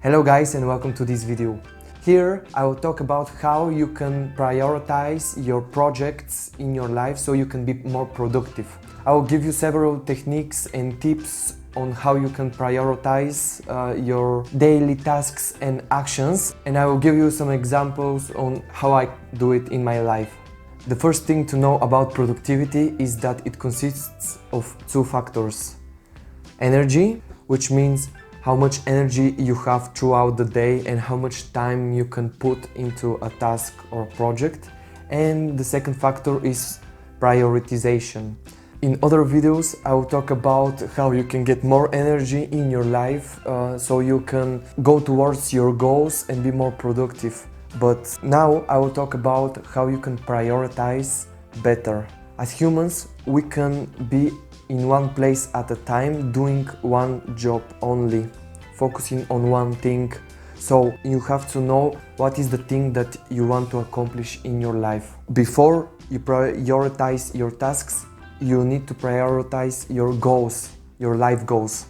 Hello guys and welcome to this video. Here I will talk about how you can prioritize your projects in your life so you can be more productive. I will give you several techniques and tips on how you can prioritize your daily tasks and actions, and I will give you some examples on how I do it in my life. The first thing to know about productivity is that it consists of two factors. Energy, which means how much energy you have throughout the day and how much time you can put into a task or a project. And the second factor is prioritization. In other videos, I will talk about how you can get more energy in your life so you can go towards your goals and be more productive. But now I will talk about how you can prioritize better. As humans, we can be in one place at a time, doing one job only, focusing on one thing. So you have to know what is the thing that you want to accomplish in your life. Before you prioritize your tasks, you need to prioritize your goals, your life goals.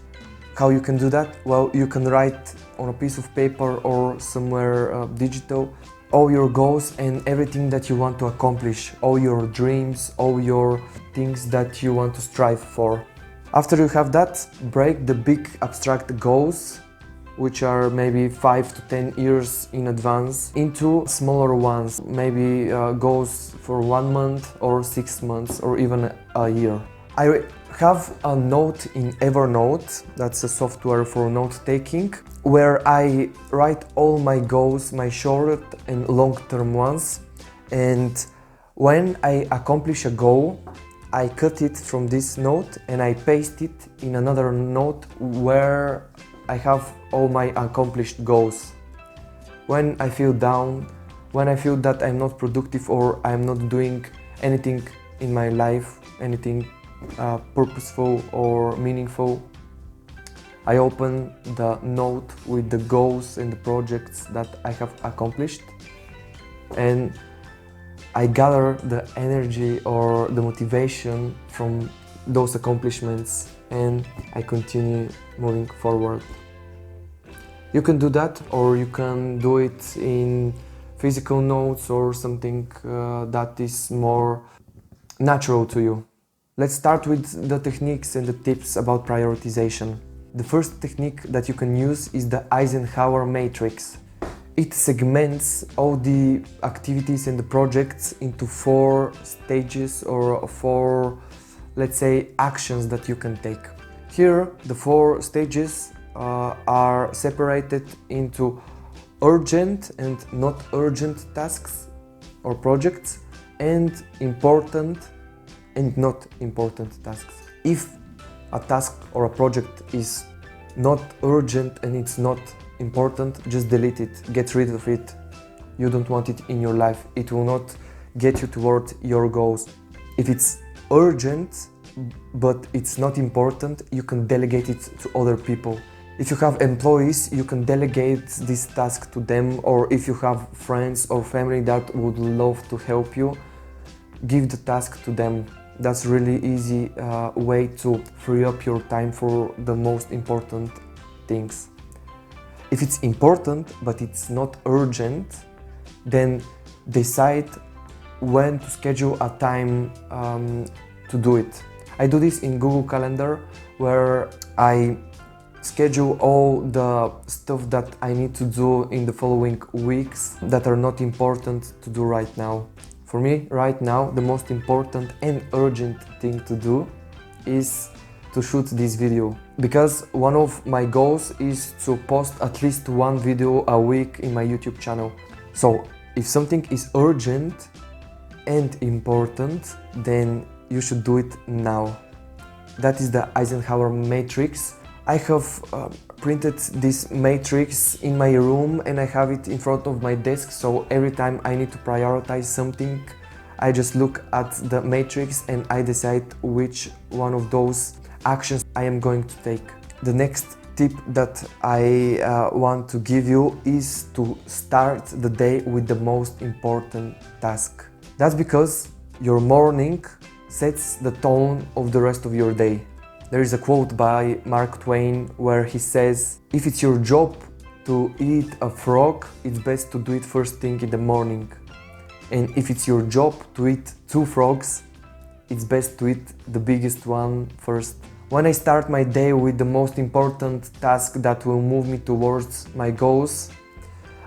How you can do that? Well, you can write on a piece of paper or somewhere digital all your goals and everything that you want to accomplish, all your dreams, all your things that you want to strive for. After you have that, break the big abstract goals, which are maybe 5 to 10 years in advance, into smaller ones, maybe goals for 1 month or 6 months or even a year. I have a note in Evernote, that's a software for note-taking, where I write all my goals, my short and long-term ones, and when I accomplish a goal, I cut it from this note and I paste it in another note where I have all my accomplished goals. When I feel down, when I feel that I'm not productive or I'm not doing anything in my life, anything purposeful or meaningful, I open the note with the goals and the projects that I have accomplished, and I gather the energy or the motivation from those accomplishments and I continue moving forward. You can do that, or you can do it in physical notes or something that is more natural to you. Let's start with the techniques and the tips about prioritization. The first technique that you can use is the Eisenhower matrix. It segments all the activities and the projects into 4 stages or 4, let's say, actions that you can take. Here, the 4 stages are separated into urgent and not urgent tasks or projects, and important and not important tasks. If a task or a project is not urgent and it's not important, just delete it, get rid of it. You don't want it in your life. It will not get you toward your goals. If it's urgent but it's not important, you can delegate it to other people. If you have employees, you can delegate this task to them, or if you have friends or family that would love to help you, give the task to them. That's really easy way to free up your time for the most important things. If it's important but it's not urgent, then decide when to schedule a time to do it. I do this in Google Calendar, where I schedule all the stuff that I need to do in the following weeks that are not important to do right now. For me, right now, the most important and urgent thing to do is to shoot this video, because one of my goals is to post at least 1 video a week in my YouTube channel. So if something is urgent and important, then you should do it now. That is the Eisenhower matrix. I have printed this matrix in my room and I have it in front of my desk, so every time I need to prioritize something, I just look at the matrix and I decide which one of those actions I am going to take. The next tip that I want to give you is to start the day with the most important task. That's because your morning sets the tone of the rest of your day. There is a quote by Mark Twain where he says, "If it's your job to eat a frog, it's best to do it first thing in the morning. And if it's your job to eat 2 frogs, it's best to eat the biggest one first. When I start my day with the most important task that will move me towards my goals,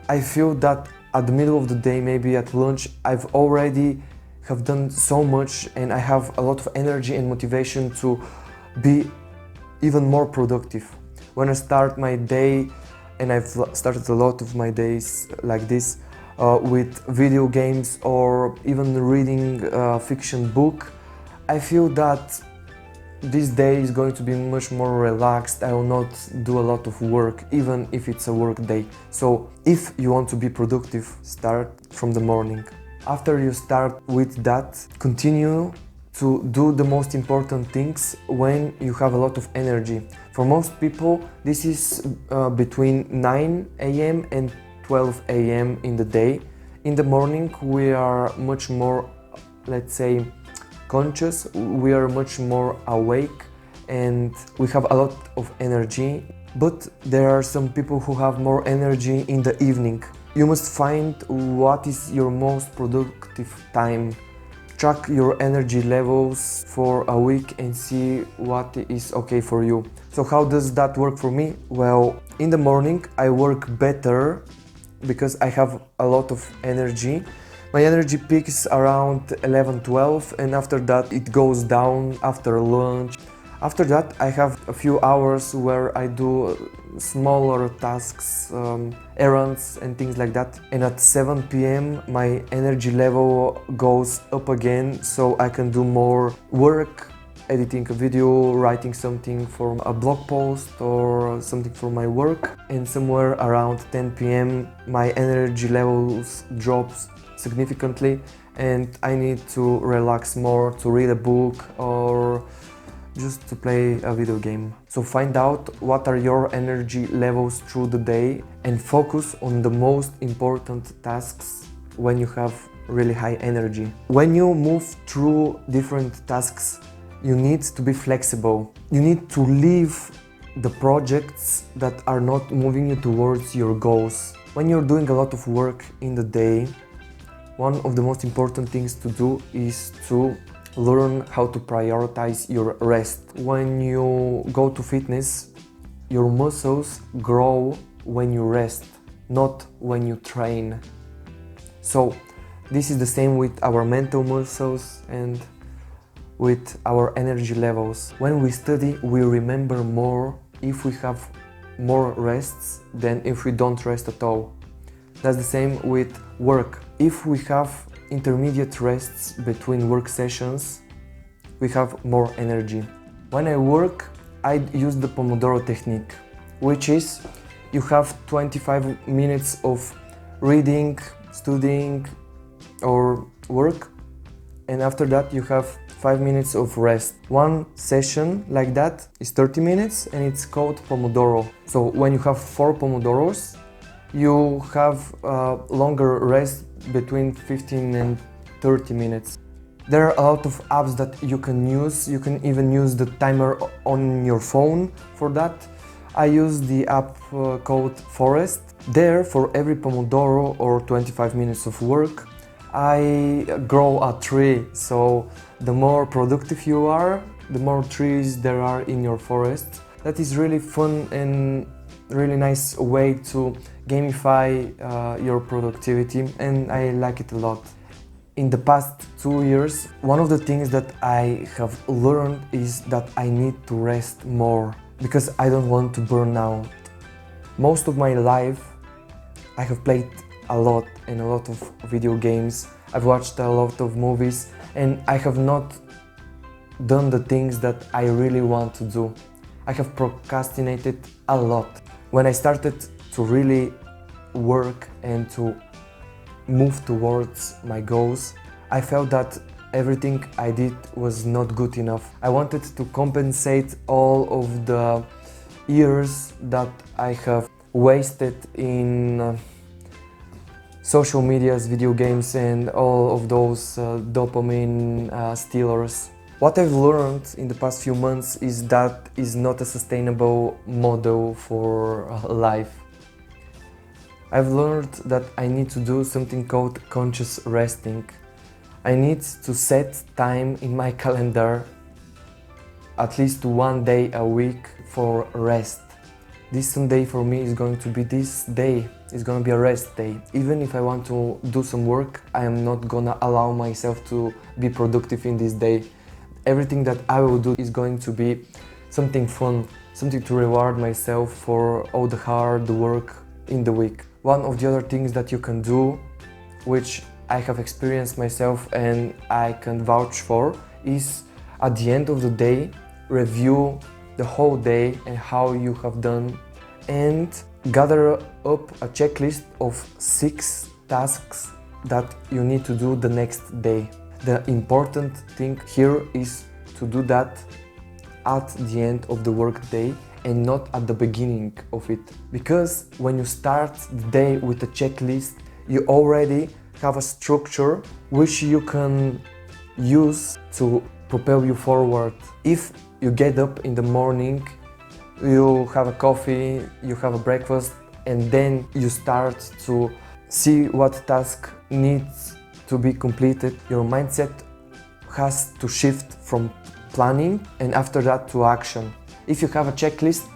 I feel that at the middle of the day, maybe at lunch, I've already have done so much and I have a lot of energy and motivation to be even more productive. When I start my day, and I've started a lot of my days like this, with video games or even reading a fiction book, I feel that this day is going to be much more relaxed. I will not do a lot of work, even if it's a work day. So if you want to be productive, start from the morning. After you start with that, continue to do the most important things when you have a lot of energy. For most people, this is between 9 a.m. and 12 a.m. in the day. In the morning, we are much more, let's say, conscious, we are much more awake and we have a lot of energy. But there are some people who have more energy in the evening. You must find what is your most productive time. Track your energy levels for a week and see what is okay for you. So how does that work for me? Well, in the morning I work better because I have a lot of energy. My energy peaks around 11-12 and after that it goes down after lunch. After that I have a few hours where I do smaller tasks, errands and things like that. And at 7 p.m. my energy level goes up again, so I can do more work, editing a video, writing something for a blog post or something for my work. And somewhere around 10 p.m. my energy levels drops significantly and I need to relax more, to read a book or just to play a video game. So find out what are your energy levels through the day and focus on the most important tasks when you have really high energy. When you move through different tasks, you need to be flexible. You need to leave the projects that are not moving you towards your goals. When you're doing a lot of work in the day, one of the most important things to do is to learn how to prioritize your rest. When you go to fitness, your muscles grow when you rest, not when you train. So this is the same with our mental muscles and with our energy levels. When we study, we remember more if we have more rests than if we don't rest at all. That's the same with work. If we have intermediate rests between work sessions, we have more energy. When I work, I use the Pomodoro technique, which is you have 25 minutes of reading, studying or work, and after that you have 5 minutes of rest. One session like that is 30 minutes and it's called Pomodoro. So when you have 4 Pomodoros, you have longer rest between 15 and 30 minutes. There are a lot of apps that you can use. You can even use the timer on your phone for that. I use the app called Forest. There, for every Pomodoro or 25 minutes of work, I grow a tree. So the more productive you are, the more trees there are in your forest. That is really fun and really nice way to gamify your productivity, and I like it a lot. In the past 2 years, one of the things that I have learned is that I need to rest more because I don't want to burn out. Most of my life I have played a lot and a lot of video games. I've watched a lot of movies and I have not done the things that I really want to do. I have procrastinated a lot. When I started to really work and to move towards my goals, I felt that everything I did was not good enough. I wanted to compensate all of the years that I have wasted in social medias, video games and all of those dopamine stealers. What I've learned in the past few months is that is not a sustainable model for life. I've learned that I need to do something called conscious resting. I need to set time in my calendar at least one day a week for rest. This Sunday for me is going to be this day. It's going to be a rest day. Even if I want to do some work, I am not gonna allow myself to be productive in this day. Everything that I will do is going to be something fun, something to reward myself for all the hard work in the week. One of the other things that you can do, which I have experienced myself and I can vouch for, is at the end of the day, review the whole day and how you have done, and gather up a checklist of 6 tasks that you need to do the next day. The important thing here is to do that at the end of the work day and not at the beginning of it. Because when you start the day with a checklist, you already have a structure which you can use to propel you forward. If you get up in the morning, you have a coffee, you have a breakfast, and then you start to see what task needs to be completed, your mindset has to shift from planning and after that to action. If you have a checklist,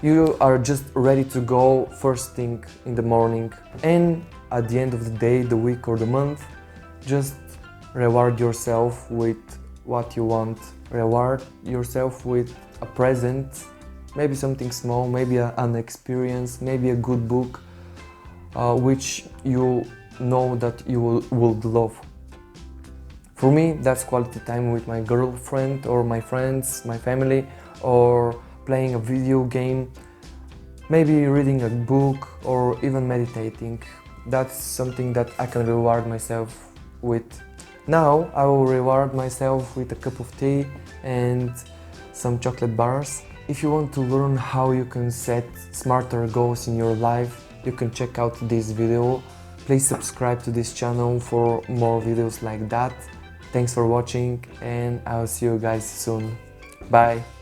you are just ready to go first thing in the morning, and at the end of the day, the week or the month, just reward yourself with what you want. Reward yourself with a present, maybe something small, maybe an experience, maybe a good book, which you know that you would love. For me, that's quality time with my girlfriend or my friends, my family, or playing a video game, maybe reading a book or even meditating. That's something that I can reward myself with. Now I will reward myself with a cup of tea and some chocolate bars. If you want to learn how you can set smarter goals in your life, you can check out this video. Please subscribe to this channel for more videos like that. Thanks for watching and I'll see you guys soon. Bye!